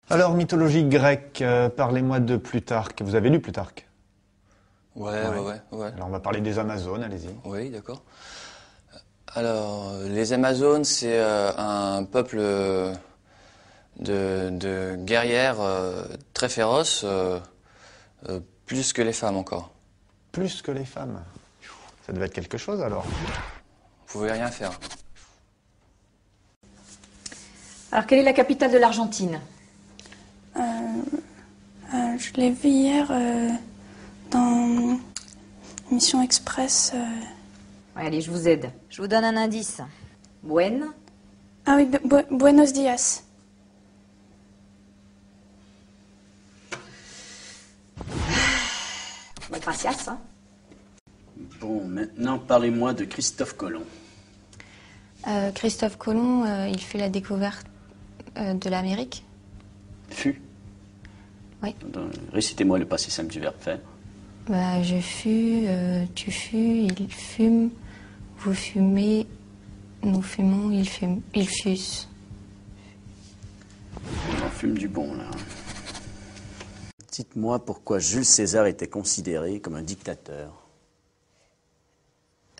Alors, mythologie grecque, parlez-moi de Plutarque. Vous avez lu Plutarque? Ouais. Alors, on va parler des Amazones, allez-y. Oui, d'accord. Alors, les Amazones, c'est un peuple de guerrières très féroces, plus que les femmes encore. Plus que les femmes. Ça devait être quelque chose, alors. Vous pouvez rien faire. Alors, quelle est la capitale de l'Argentine? Je l'ai vu hier dans Mission Express. Ouais, allez, je vous aide. Je vous donne un indice. Ah oui, Buenos Dias. Gracias, hein. Bon, maintenant, parlez-moi de Christophe Colomb. Christophe Colomb, il fait la découverte de l'Amérique. Fut. Oui. Récitez-moi le passé simple du verbe faire. Bah, je fus, tu fus, il fume, vous fumez, nous fumons, ils fussent. On en fume du bon, là. Dites-moi pourquoi Jules César était considéré comme un dictateur.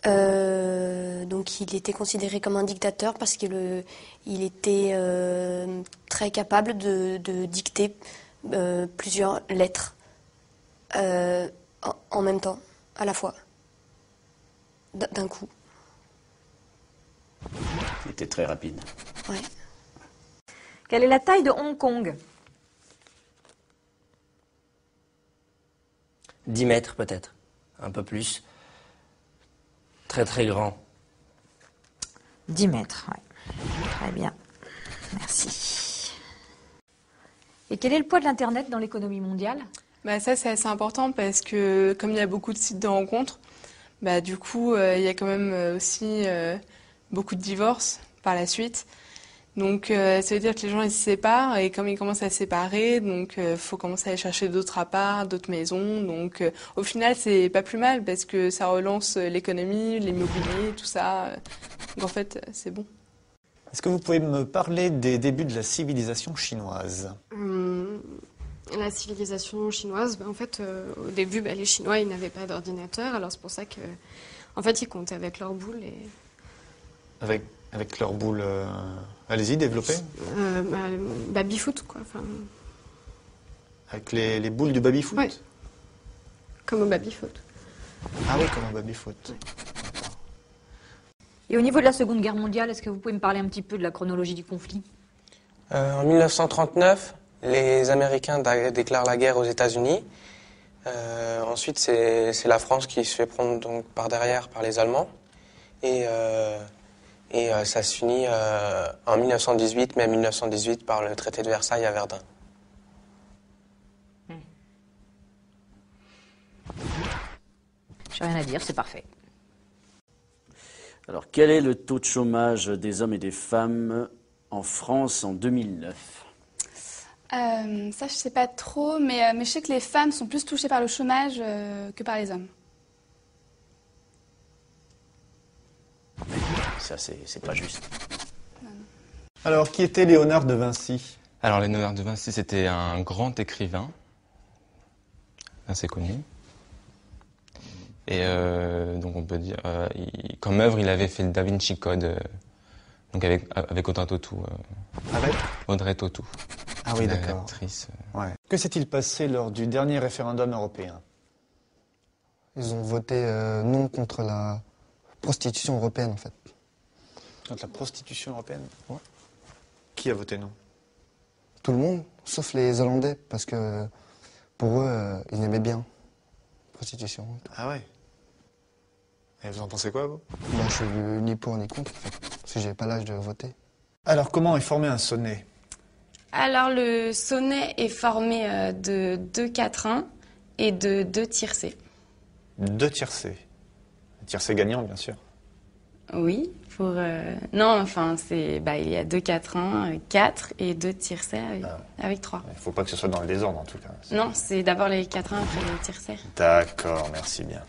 Donc il était considéré comme un dictateur parce qu'il était très capable de dicter plusieurs lettres en même temps, à la fois, d'un coup. Il était très rapide. Ouais. Quelle est la taille de Hong Kong? 10 mètres peut-être, un peu plus. Très très grand. 10 mètres, ouais. Très bien. Merci. Et quel est le poids de l'Internet dans l'économie mondiale? Bah ça, c'est assez important parce que comme il y a beaucoup de sites de rencontres, bah, du coup, il y a quand même aussi beaucoup de divorces par la suite. Donc ça veut dire que les gens ils se séparent et comme ils commencent à se séparer, donc faut commencer à aller chercher d'autres apparts, d'autres maisons. Donc au final c'est pas plus mal parce que ça relance l'économie, l'immobilier, tout ça. Donc en fait c'est bon. Est-ce que vous pouvez me parler des débuts de la civilisation chinoise? La civilisation chinoise, en fait, au début, les Chinois, ils n'avaient pas d'ordinateur, alors c'est pour ça que, en fait, ils comptaient avec leurs boules et... Avec leurs boules... Allez-y, développez. Baby-foot, quoi. Enfin... Avec les boules du baby-foot? Oui. Comme au baby-foot. Ah oui, comme au baby-foot. Ouais. Et au niveau de la Seconde Guerre mondiale, est-ce que vous pouvez me parler un petit peu de la chronologie du conflit? En 1939, les Américains déclarent la guerre aux États-Unis. Ensuite, c'est la France qui se fait prendre donc, par derrière par les Allemands. Et ça se finit en 1918, mai 1918, par le traité de Versailles à Verdun. J'ai rien à dire, c'est parfait. Alors, quel est le taux de chômage des hommes et des femmes en France en 2009? Ça, je sais pas trop, mais je sais que les femmes sont plus touchées par le chômage que par les hommes. Ça, c'est pas juste. Alors, qui était Léonard de Vinci? Alors, Léonard de Vinci, c'était un grand écrivain, assez connu. Et donc, on peut dire, comme œuvre, il avait fait le Da Vinci Code, donc avec Audrey Tautou. Avec Audrey Tautou. Ah oui, d'accord. L'actrice. Ouais. Que s'est-il passé lors du dernier référendum européen? Ils ont voté non contre la prostitution européenne, en fait. Contre la prostitution européenne? Ouais. Qui a voté non? Tout le monde, sauf les Hollandais, parce que pour eux, ils aimaient bien la prostitution. Ah ouais. Et vous en pensez quoi, vous? Moi, je suis ni pour ni contre, en fait, parce que j'ai pas l'âge de voter. Alors, comment est formé un sonnet? Alors, le sonnet est formé de 2 quatrains et de 2 tiercés. 2 tiercés. Tiercés gagnant, bien sûr. Oui, pour... Non, enfin, il y a 2 quatrains, 4 et 2 tiercés avec 3. Il ne faut pas que ce soit dans le désordre, en tout cas. Non, c'est d'abord les quatrains, après les tiercés. D'accord, merci bien.